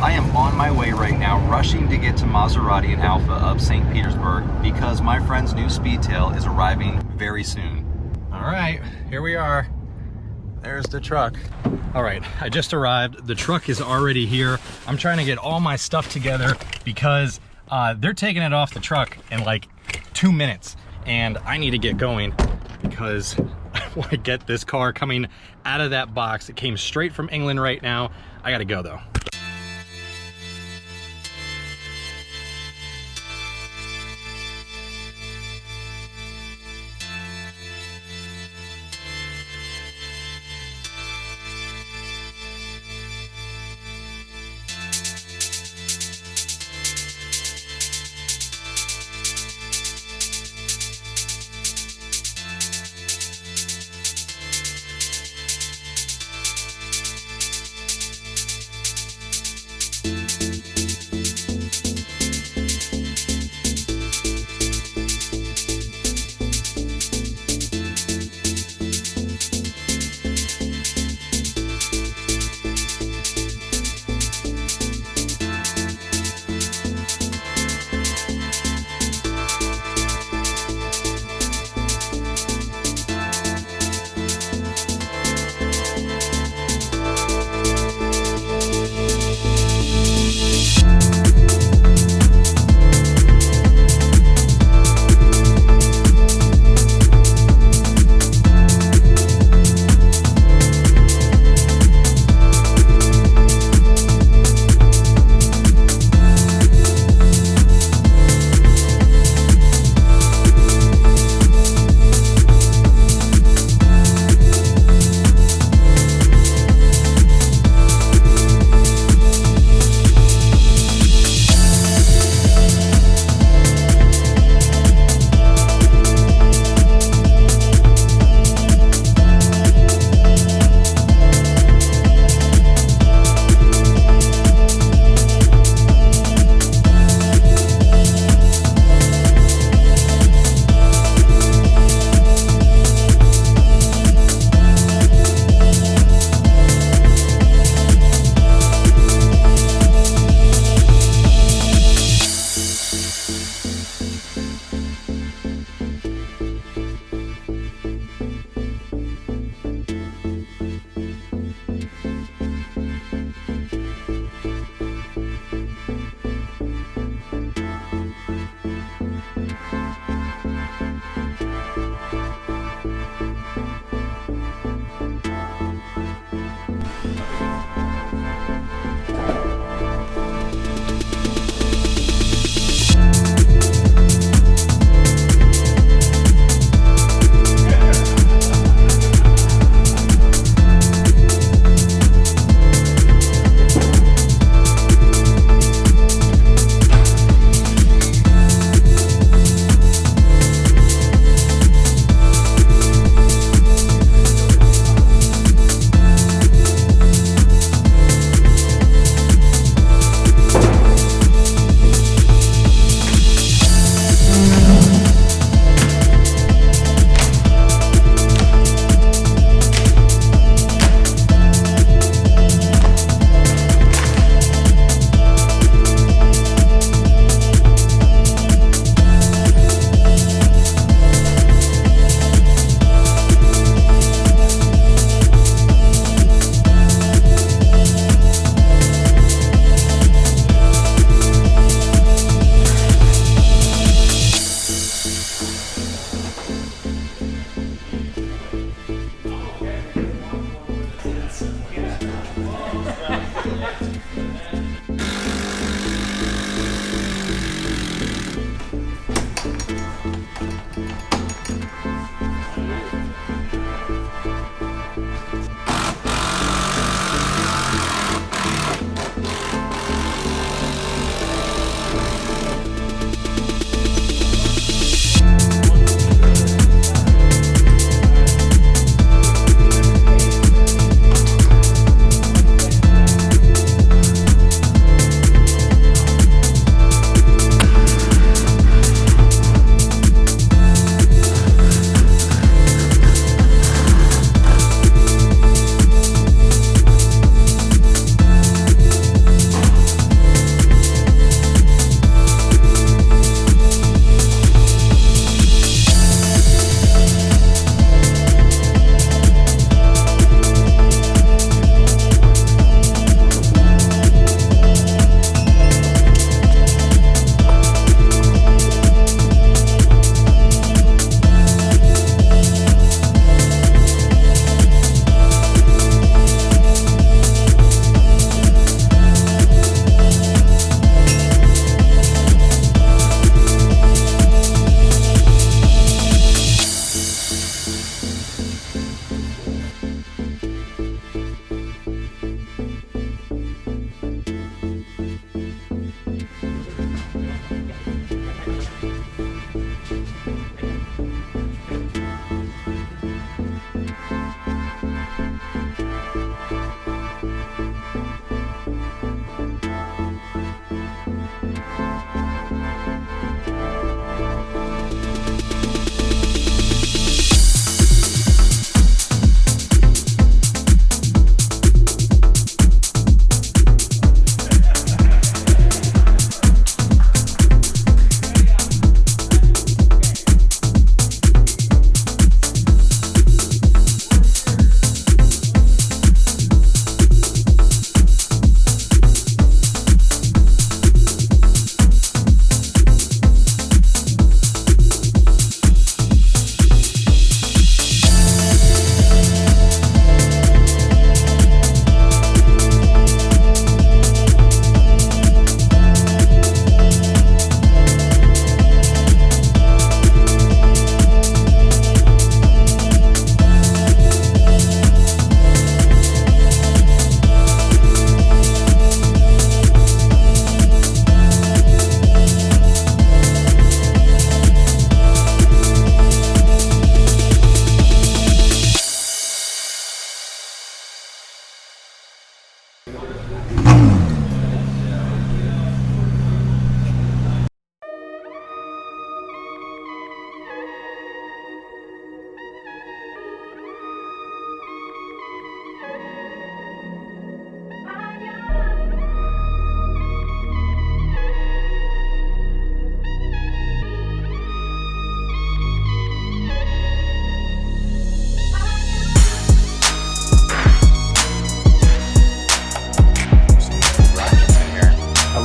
I am on my way right now, rushing to get to Maserati and Alpha of St. Petersburg because my friend's new Speedtail is arriving very soon. All right, here we are. There's the truck. All right, I just arrived. The truck is already here. I'm trying to get all my stuff together because they're taking it off the truck in like 2 minutes. And I need to get going because I want to get this car coming out of that box. It came straight from England right now. I got to go though.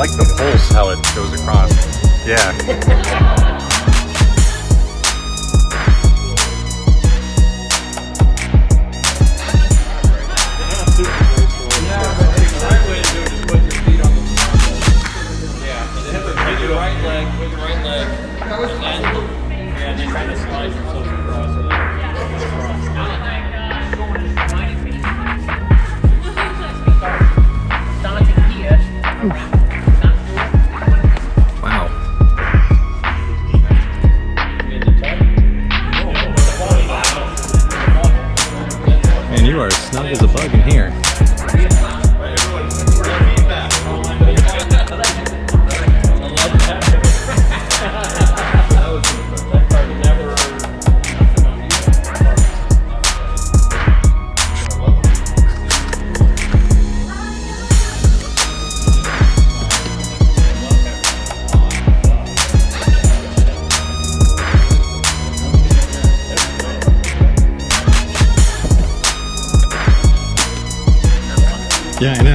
like the pulse, how it goes across. Yeah. You are as snug as a bug in here. Yeah, I know.